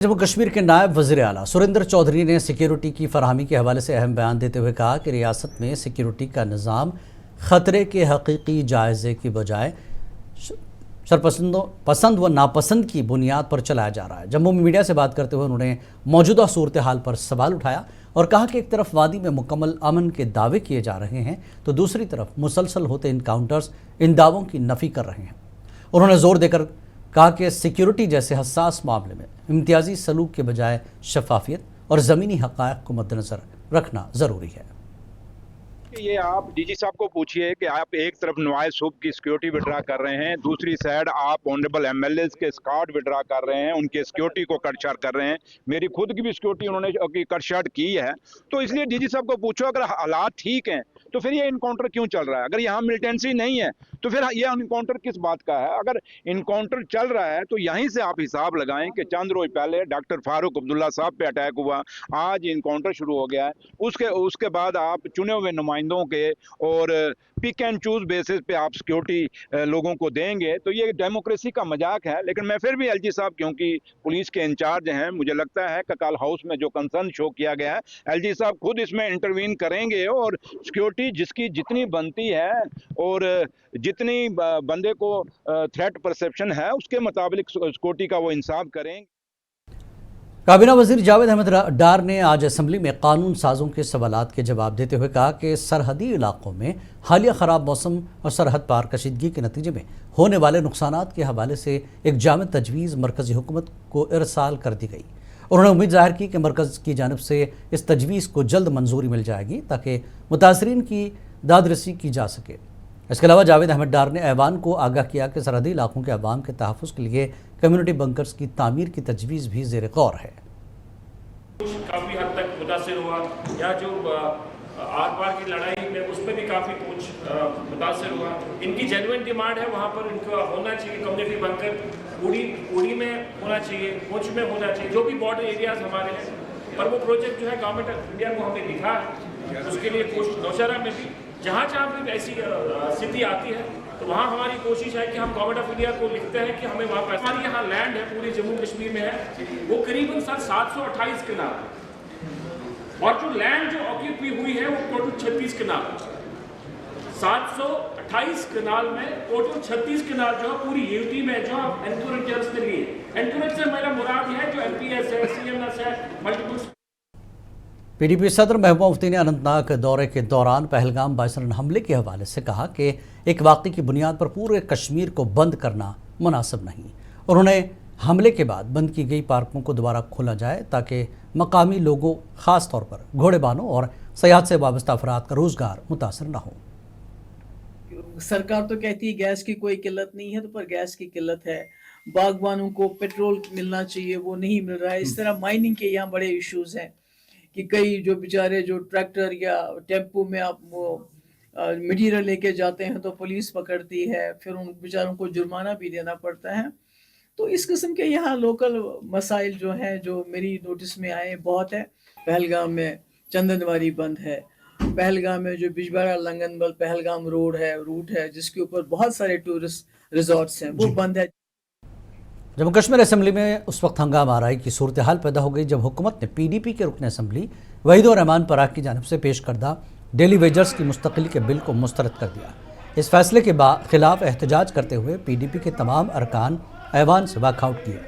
जम्मू कश्मीर के नायब वज़ीर आला सुरेंद्र चौधरी ने सिक्योरिटी की फराहमी के हवाले से अहम बयान देते हुए कहा कि रियासत में सिक्योरिटी का निज़ाम ख़तरे के हकीकी जायज़े की बजाय पसंद व नापसंद की बुनियाद पर चलाया जा रहा है। जम्मू में मीडिया से बात करते हुए उन्होंने मौजूदा सूरत हाल पर सवाल उठाया और कहा कि एक तरफ वादी में मुकम्मल अमन के दावे किए जा रहे हैं तो दूसरी तरफ मुसलसल होते इनकाउंटर्स इन दावों की नफ़ी कर रहे हैं। उन्होंने जोर देकर कहा कि सिक्योरिटी जैसे हसास मामले में इम्तियाजी सलूक के बजाय शफाफियत और ज़मीनी हक़ाइक़ को मद्देनज़र रखना ज़रूरी है। ये आप डीजी साहब को पूछिए कि आप एक तरफ नवाज सूब की सिक्योरिटी विड्रा कर रहे हैं, दूसरी साइड आप ऑनरेबल एमएलए के स्कॉट विड्रा कर रहे हैं, उनके सिक्योरिटी को कटछाट कर रहे हैं। मेरी खुद की भी सिक्योरिटी उन्होंने कटछाट की है। तो इसलिए डीजी साहब को पूछो, अगर हालात ठीक हैं तो फिर ये इनकाउंटर क्यों चल रहा है? अगर यहाँ मिलिटेंसी नहीं है तो फिर ये इनकाउंटर किस बात का है? अगर इनकाउंटर चल रहा है तो यहीं से आप हिसाब लगाएं कि चंद रोज पहले डॉक्टर फारूक अब्दुल्ला साहब पे अटैक हुआ, आज इनकाउंटर शुरू हो गया है। उसके बाद आप चुने हुए नुमाइंदों के और पिक एंड चूज बेसिस पे आप सिक्योरिटी लोगों को देंगे, तो ये डेमोक्रेसी का मजाक है। लेकिन मैं फिर भी एलजी साहब, क्योंकि पुलिस के इंचार्ज हैं, मुझे लगता है कि कल हाउस में जो कंसर्न शो किया गया है, एलजी साहब खुद इसमें इंटरवीन करेंगे और सिक्योरिटी जिसकी जितनी बनती है और जितनी बंदे को थ्रेट परसेप्शन है उसके मुताबिक सिक्योरिटी का वो इंसाफ करेंगे। काबीना वजीर जावेद अहमद डार ने आज असम्बली में कानून साजों के सवालात के जवाब देते हुए कहा कि सरहदी इलाकों में हालिया ख़राब मौसम और सरहद पार कशीदगी के नतीजे में होने वाले नुकसानात के हवाले से एक जामिद तजवीज़ मरकज़ी हुकूमत को इरसाल कर दी गई। उन्होंने उम्मीद ज़ाहिर की कि मरकज़ की जानिब से इस तजवीज़ को जल्द मंजूरी मिल जाएगी ताकि मुतासरीन की दादरसी की जा सके। इसके अलावा जावेद अहमद डार ने ऐवान को आगाह किया कि सरहदी इलाकों के अवाम के तहफ़्फ़ुज़ के लिए कम्युनिटी बंकर्स की तामीर की तजवीज़ भी ज़ेर गौर है। काफ़ी हद तक मुतासर हुआ, या जो आर पार की लड़ाई में उस पर भी काफ़ी कुछ मुतासर हुआ। इनकी जेन्युइन डिमांड है, वहाँ पर इनका होना चाहिए कम्युनिटी बनकर, उड़ी में होना चाहिए, पुंछ में होना चाहिए, जो भी बॉर्डर एरियाज हमारे हैं। पर वो प्रोजेक्ट जो है गवर्नमेंट ऑफ इंडिया को हमने लिखा है, उसके लिए कुछ नौशहरा में भी जहाँ भी ऐसी स्थिति आती है तो वहाँ हमारी कोशिश है कि हम गवर्नमेंट ऑफ इंडिया को लिखते हैं कि हमें वहाँ पर हमारी यहाँ लैंड है, पूरे जम्मू कश्मीर में है, वो करीबन 728 कनाल, और जो लैंड जो ऑक्यूपी हुई है वो टोटल 36 कनाल। 728 कनाल में टोटल 36 कनाल जो है पूरी यूटी में जो एनक्रोचर्स के लिए, एनक्रोच से मेरा मुराद है जो एमपीएस है, सीएमएस है, मल्टीपल। पीडीपी सदर महबूबा मुफ्ती ने अनंतनाग दौरे के दौरान पहलगाम बाइसन हमले के हवाले से कहा कि एक वाक़े की बुनियाद पर पूरे कश्मीर को बंद करना मुनासिब नहीं। उन्होंने हमले के बाद बंद की गई पार्कों को दोबारा खोला जाए ताकि मकामी लोगों, ख़ास तौर पर घोड़ेबानों और सयाहत से वाबस्ता अफराद का रोज़गार मुतासर न हो। सरकार तो कहती है गैस की कोई किल्लत नहीं है, तो पर गैस की किल्लत है। बागबानों को पेट्रोल मिलना चाहिए, वो नहीं मिल रहा है। इस तरह माइनिंग के यहाँ बड़े इश्यूज हैं कि कई जो बेचारे जो ट्रैक्टर या टेम्पो में आप वो मटीरियल लेके जाते हैं तो पुलिस पकड़ती है, फिर उन बेचारों को जुर्माना भी देना पड़ता है। तो इस किस्म के यहाँ लोकल मसाइल जो हैं, जो मेरी नोटिस में आए, बहुत है। पहलगाम में चंदनवारी बंद है, पहलगाम में जो बिजबेहरा लंगनबल पहलगाम रूट है जिसके ऊपर बहुत सारे टूरिस्ट रिजॉर्ट्स हैं, वो बंद है। जम्मू कश्मीर असेंबली में उस वक्त हंगामा आराई की सूरत हाल पैदा हो गई जब हुकूमत ने पीडीपी के रुकन असेंबली वहीदुर रहमान पराग की जानिब से पेश करदा डेली वेजर्स की मुस्तकिली के बिल को मुस्तरद कर दिया। इस फैसले के खिलाफ एहतजाज करते हुए पीडीपी के तमाम अरकान ऐवान से वॉकआउट किए।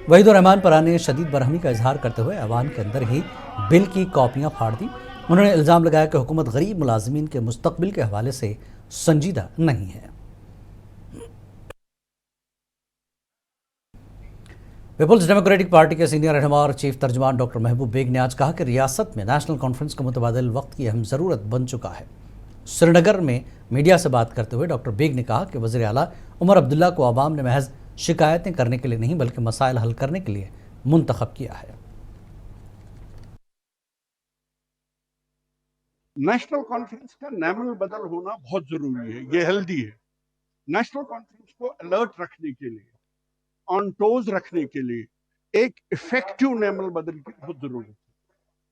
वहीदुर रहमान पराग ने शदीद बरहमी का इजहार करते हुए ऐवान के अंदर ही बिल की कॉपियाँ फाड़ दी। उन्होंने इल्ज़ाम लगाया कि हुकूमत गरीब मुलाजमीन के मुस्तकबिल के हवाले से संजीदा नहीं है। पीपल्स डेमोक्रेटिक पार्टी के सीनियर रहनुमा और चीफ तर्जुमान डॉक्टर महबूब बेग ने आज कहा कि रियासत में नेशनल कॉन्फ्रेंस का मुतबादिल वक्त की अहम ज़रूरत बन चुका है। श्रीनगर में मीडिया से बात करते हुए डॉक्टर बेग ने कहा कि वज़ीर आला उमर अब्दुल्ला को आवाम ने महज शिकायतें करने के लिए नहीं बल्कि मसाइल हल करने के लिए मुंतखब किया है। नेशनल कॉन्फ्रेंस का नामल बदल होना बहुत जरूरी है, ये हेल्दी है। नेशनल कॉन्फ्रेंस को अलर्ट रखने के लिए, ऑन टोज रखने के लिए एक इफेक्टिव नेमल बदल की बहुत जरूरत है।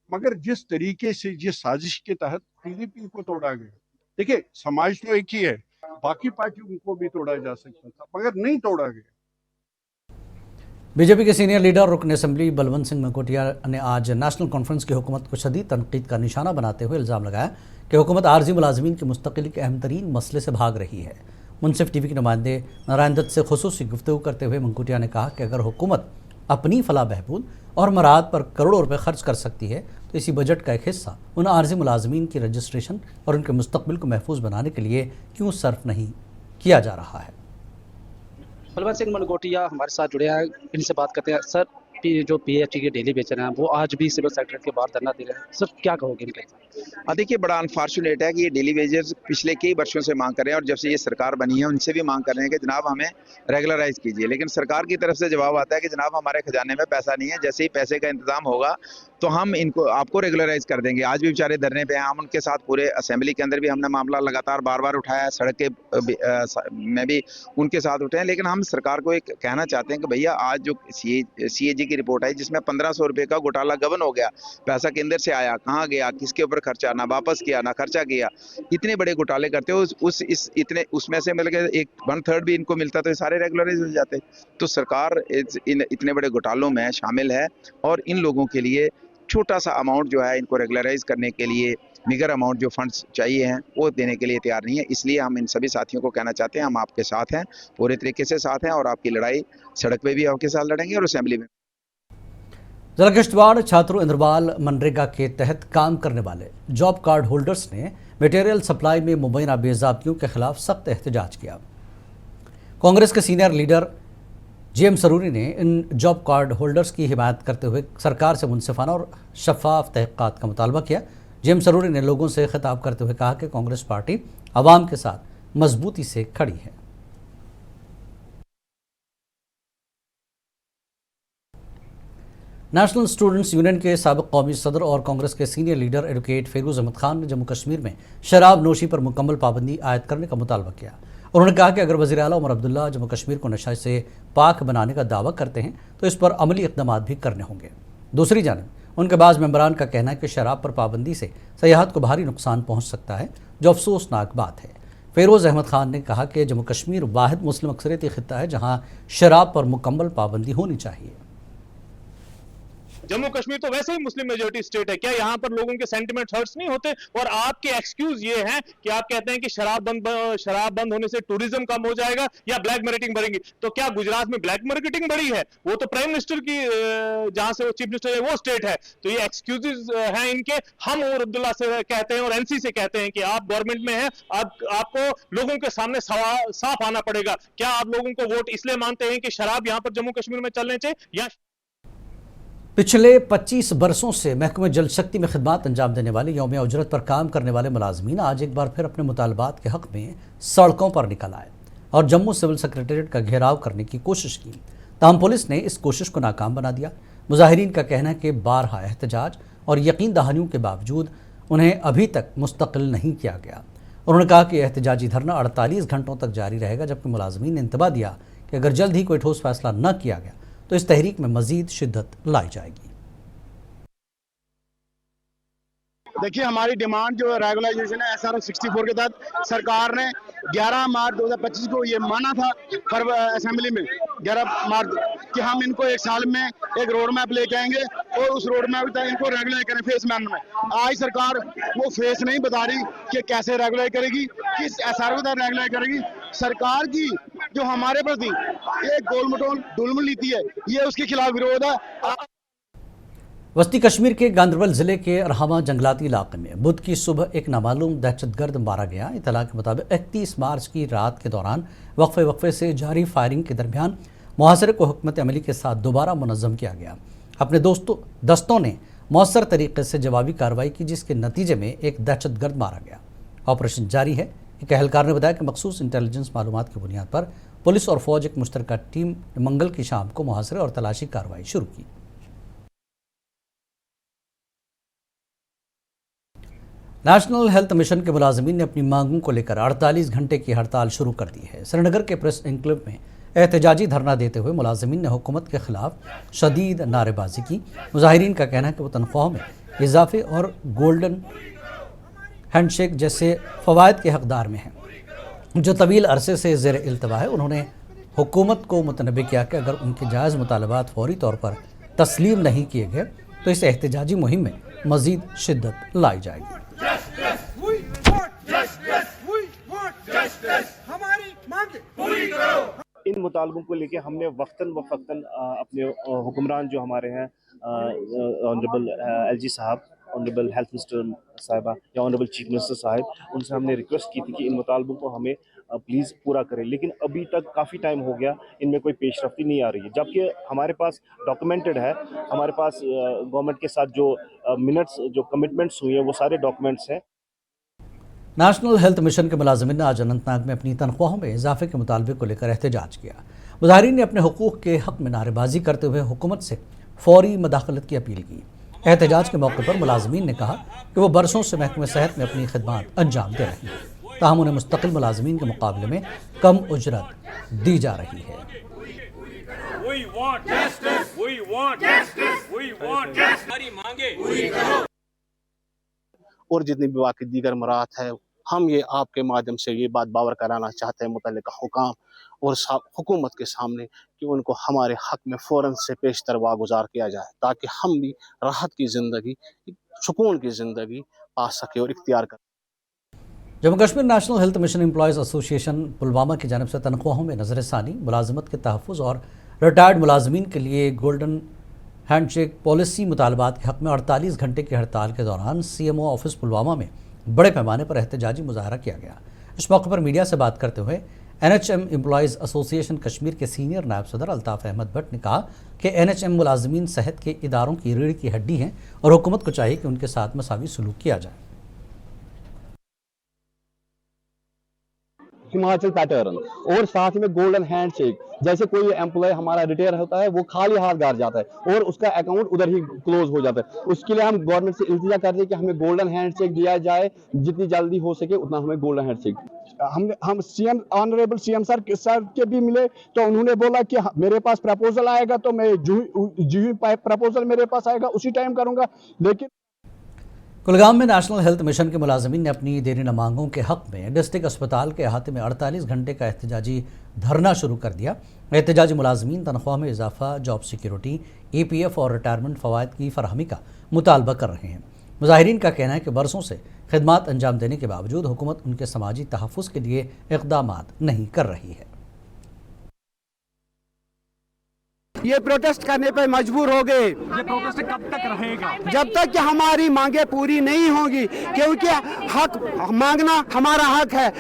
मगर जिस तरीके से जिस साजिश के तहत पीडीपी को तोड़ा गया, देखिए समाज तो एक ही है, बाकी पार्टियों को भी तोड़ा जा सकता था मगर नहीं तोड़ा गया। बीजेपी के सीनियर लीडर रुकन असेंबली बलवंत सिंह मनकोटिया ने आज नेशनल कॉन्फ्रेंस की हुकूमत को शदीद तनकीद का निशाना बनाते हुए इल्ज़ाम लगाया कि हुकूमत आर्जी मुलाजमीन की मुस्तकिली के अहम तरीन मसले से भाग रही है। मुनसिफ टीवी के नुमाइंदे नारायण दत्त से खुसूसी गुफ्तगू करते हुए मनकोटिया ने कहा कि अगर हुकूमत अपनी फलाह बहबूद और मराद पर करोड़ों रुपए खर्च कर सकती है तो इसी बजट का एक हिस्सा उन आर्जी मुलाजमीन की रजिस्ट्रेशन और उनके मुस्तकबिल को महफूज बनाने के लिए क्यों सर्फ नहीं किया जा रहा है। बलवंत सिंह मनकोटिया हमारे साथ जुड़े हैं, इनसे बात करते हैं। सर, जो पीएचई के डेली बेचर हैं वो आज भी सिविल सेक्रेटरीट के बाहर धरना दे रहे हैं, सर क्या कहोगे इनके? देखिए, बड़ा अनफॉर्चुनेट है कि ये डेली वेजेस पिछले कई वर्षों से मांग कर रहे हैं और जब से ये सरकार बनी है उनसे भी मांग कर रहे हैं कि जनाब हमें रेगुलराइज कीजिए, लेकिन सरकार की तरफ से जवाब आता है कि जनाब हमारे खजाने में पैसा नहीं है, जैसे ही पैसे का इंतजाम होगा तो हम इनको आपको रेगुलराइज कर देंगे। आज भी बेचारे धरने पे हैं, हम उनके साथ पूरे असेंबली के अंदर भी हमने मामला लगातार बार बार उठाया है, सड़क के में भी उनके साथ उठे हैं, लेकिन हम सरकार को एक कहना चाहते हैं कि भैया आज जो CAG की रिपोर्ट आई जिसमें 1500 रुपए का घोटाला गबन हो गया, पैसा केंद्र से आया, कहाँ गया, किसके ऊपर खर्चा, ना वापस किया ना खर्चा किया, इतने बड़े घोटाले करते हो उसमें से मिलकर 1/3 भी इनको मिलता तो ये सारे रेगुलराइज हो जाते। तो सरकार इतने बड़े घोटालों में शामिल है और इन लोगों के लिए छोटा सा अमाउंट जो है इनको रेगुलराइज करने के लिए निगर अमाउंट जो फंड्स चाहिए हैं वो देने के लिए तैयार नहीं है। इसलिए हम इन सभी साथियों को कहना चाहते हैं हम आपके साथ हैं, पूरे तरीके से साथ हैं और आपकी लड़ाई सड़क पे भी आपके साथ लड़ेंगे और असेंबली में। जिला किश्तवाड़ छात्रों इंद्रवाल मनरेगा के तहत काम करने वाले जॉब कार्ड होल्डर्स ने मटेरियल सप्लाई में मुबैना बेज़ाब्तियों के खिलाफ सख्त एहतजाज किया। कांग्रेस के सीनियर लीडर JM सरूरी ने इन जॉब कार्ड होल्डर्स की हिमायत करते हुए सरकार से मुनसिफाना और शफाफ तहक़ीक़ात का मुतालबा किया। JM सरूरी ने लोगों से खिताब करते हुए कहा कि कांग्रेस पार्टी अवाम के साथ मजबूती से खड़ी है। नेशनल स्टूडेंट्स यूनियन के साबिक़ कौमी सदर और कांग्रेस के senior leader advocate Feroz Ahmed Khan ने जम्मू कश्मीर में शराब नोशी पर मुकम्मल पाबंदी आयद करने का मुतालबा किया। उन्होंने कहा कि अगर वज़ीर आला उमर अब्दुल्ला जम्मू कश्मीर को नशा से पाक बनाने का दावा करते हैं तो इस पर अमली इक़दाम भी करने होंगे। दूसरी जानब उनके बाज़ मेंबरान का कहना है कि शराब पर पाबंदी से सयाहत को भारी नुकसान पहुँच सकता है, जो अफसोसनाक बात है। फेरोज़ अहमद खान ने कहा कि जम्मू कश्मीर वाहिद मुस्लिम अक्सरियती खित्ता है जहाँ शराब पर मुकम्मल पाबंदी होनी चाहिए। जम्मू कश्मीर तो वैसे ही मुस्लिम मेजोरिटी स्टेट है, क्या यहाँ पर लोगों के सेंटिमेंट हर्ट्स नहीं होते? और आपके एक्सक्यूज ये हैं कि आप कहते हैं कि शराब बंद होने से टूरिज्म कम हो जाएगा या ब्लैक मार्केटिंग बढ़ेगी। तो क्या गुजरात में ब्लैक मार्केटिंग बढ़ी है? वो तो प्राइम मिनिस्टर की जहां से वो चीफ मिनिस्टर है वो स्टेट है। तो ये एक्सक्यूजेस हैं इनके। हम उमर अब्दुल्ला से कहते हैं और NC से कहते हैं कि आप गवर्नमेंट में हैं, आपको लोगों के सामने साफ आना पड़ेगा। क्या आप लोगों को वोट इसलिए मानते हैं कि शराब यहाँ पर जम्मू कश्मीर में चलने चाहिए या? पिछले 25 बरसों से महकमे जल शक्ति में खिदमत अंजाम देने वाले यौम उजरत पर काम करने वाले मुलाजमीन आज एक बार फिर अपने मुतालबात के हक़ में सड़कों पर निकल आए और जम्मू सिविल सेक्रेटेरिएट का घेराव करने की कोशिश की। ताहम पुलिस ने इस कोशिश को नाकाम बना दिया। मुजाहिरीन का कहना है कि बारहा एहतजाज और यकीन दहानियों के बावजूद उन्हें अभी तक मुस्तकिल नहीं किया गया। उन्होंने कहा कि एहतजाजी धरना 48 घंटों तक जारी रहेगा, जबकि मुलाजमीन ने इंतबाह दिया कि अगर जल्द ही कोई ठोस फैसला न किया गया तो इस तहरीक में मजीद शिद्दत लाई जाएगी। देखिए, हमारी डिमांड जो रेगुलाइजेशन है SRO 64 के तहत सरकार ने 11 मार्च 2025 को ये माना था पर असेंबली में 11 मार्च कि हम इनको एक साल में एक रोड मैप लेके आएंगे और उस रोड मैप तक इनको रेगुलर करें फेस मैन में। आज सरकार वो फेस नहीं बता रही कि कैसे रेगुलर करेगी, किस SRO के तहत रेगुलर करेगी। सरकार की जो हमारे प्रति एक गोलमटोल दुलमुल नीति है, ये उसके खिलाफ विरोध है। वस्ती कश्मीर के गांदरबल ज़िले के अरहामा जंगलाती इलाके में बुध की सुबह एक नामालूम दहशतगर्द मारा गया। इत्तला के मुताबिक 31 मार्च की रात के दौरान वक्फे से जारी फायरिंग के दरमियान मुहासरे को हुकमत अमली के साथ दोबारा मुनज़्ज़म किया गया। अपने दस्तों ने मौसर तरीके से जवाबी कार्रवाई की, जिसके नतीजे में एक दहशतगर्द मारा गया। ऑपरेशन जारी है। एक एहलकार ने बताया कि मखसूस इंटेलिजेंस मालूमात की बुनियाद पर पुलिस और फौज एक मुश्तरका टीम मंगल की शाम को मुहासरे और तलाशी कार्रवाई शुरू की। नेशनल हेल्थ मिशन के मुलाजमीन ने अपनी मांगों को लेकर 48 घंटे की हड़ताल शुरू कर दी है। श्रीनगर के प्रेस एन्क्लेव में एहतजाजी धरना देते हुए मुलाजमीन ने हुकूमत के खिलाफ शदीद नारेबाजी की। मुजाहिरीन का कहना है कि वो तनख्वाह में इजाफे और गोल्डन हैंडशेक जैसे फ़वाद के हकदार में हैं, जो तवील अरसे से ज़ेर इल्तवा है। उन्होंने हुकूमत को मुतनबे किया कि अगर उनके जायज़ मुतालबात फौरी तौर पर तस्लीम नहीं किए गए तो इस एहतजाजी मुहिम में मज़ीद शिद्दत लाई जाएगी। इन मुतालबों को लेके हमने वक्तन व फ़क्तन अपने हुक्मरान जो हमारे हैं ऑनरेबल एलजी साहब, ऑनरेबल हेल्थ मिनिस्टर साहिबा या ऑनरेबल चीफ मिनिस्टर साहब, उनसे हमने रिक्वेस्ट की थी कि इन मुतालबों को हमें प्लीज़ पूरा करें, लेकिन अभी तक काफ़ी टाइम हो गया, इनमें कोई पेशरफ्ती नहीं आ रही है। जबकि हमारे पास डॉक्यूमेंटेड है, हमारे पास गवर्नमेंट के साथ जो मिनट्स जो कमिटमेंट्स हुई हैं वो सारे डॉक्यूमेंट्स हैं। नेशनल हेल्थ मिशन के मुलाजिमीन ने आज अनंतनाग में अपनी तनख्वाहों में इजाफे के मुतालबे को लेकर एहतजाज किया। मुजाहिरीन ने अपने हुकूक के हक में नारेबाजी करते हुए हुकूमत से फौरी मदाखलत की अपील की। एहतजाज के मौके पर मुलाजिमीन ने कहा कि वो बरसों से महकमे सेहत में अपनी खिदमत अंजाम दे रही हैं, ताहम उन्हें मुस्तकिल मुलाजिमीन के मुकाबले में कम उजरत दी जा रही है। और जितनी भी बाकी दीगर मराहत है, हम ये आपके माध्यम से ये बात बावर कराना चाहते हैं मुतल्लिका हुकाम और हुकूमत के सामने कि उनको हमारे हक में फ़ौरन से पेशतर वागुजार किया जाए, ताकि हम भी राहत की ज़िंदगी, सुकून की ज़िंदगी पा सके और इख्तियार कर। Jammu Kashmir national health mission employees association Pulwama की जानिब से तनख्वाहों में नज़रसानी, मुलाजमत के तहफ़्फ़ुज़ और रिटायर्ड मुलाजमीन के लिए गोल्डन हैंडशेक पॉलिसी मुतालबात के हक में 48 घंटे की हड़ताल के दौरान CMO ऑफिस पुलवामा में बड़े पैमाने पर एहतजाजी मुजाहरा किया गया। इस मौके पर मीडिया से बात करते हुए NHM एम्प्लॉयज़ एसोसिएशन कश्मीर के सीनियर नायब सदर अल्ताफ़ अहमद भट्ट ने कहा कि NHM मुलाजमीन सेहत के इदारों की रीढ़ की हड्डी हैं और हुकूमत को चाहिए कि उनके साथ मसावी सलूक किया जाए। हिमाचल पैटर्न और साथ में गोल्डन हैंडशेक, जैसे कोई एम्प्लॉय हमारा रिटायर होता है वो खाली हाथ घर जाता है और उसका अकाउंट उधर ही क्लोज हो जाता है। उसके लिए हम गवर्नमेंट से इल्तिजा करते हैं कि हमें गोल्डन हैंडशेक दिया जाए, जितनी जल्दी हो सके उतना हमें गोल्डन हैंडशेक। हम सीएम ऑनरेबल सीएम सर के भी मिले तो उन्होंने बोला कि मेरे पास प्रपोजल आएगा तो मैं जो प्रपोजल मेरे पास आएगा उसी टाइम करूंगा। लेकिन कुलगाम में नेशनल हेल्थ मिशन के मुलाजमीन ने अपनी देरीना मांगों के हक में डिस्ट्रिक्ट अस्पताल के अहाते में 48 घंटे का एहतजाजी धरना शुरू कर दिया। एहतजाजी मुलाजमीन तनख्वाह में इजाफा, जॉब सिक्योरिटी, EPF और रिटायरमेंट फ़वाइद की फरहमी का मुतालबा कर रहे हैं। मुजाहिरीन का कहना है कि बरसों से खिदमात अंजाम देने के बावजूद हुकूमत उनके समाजी तहफ़्फ़ुज़ के लिए इक़दामात नहीं कर रही है। ये प्रोटेस्ट करने पे मजबूर हो गए। ये प्रोटेस्ट कब तक रहेगा? जब तक कि हमारी मांगे पूरी नहीं होगी, क्योंकि हक मांगना हमारा हक है।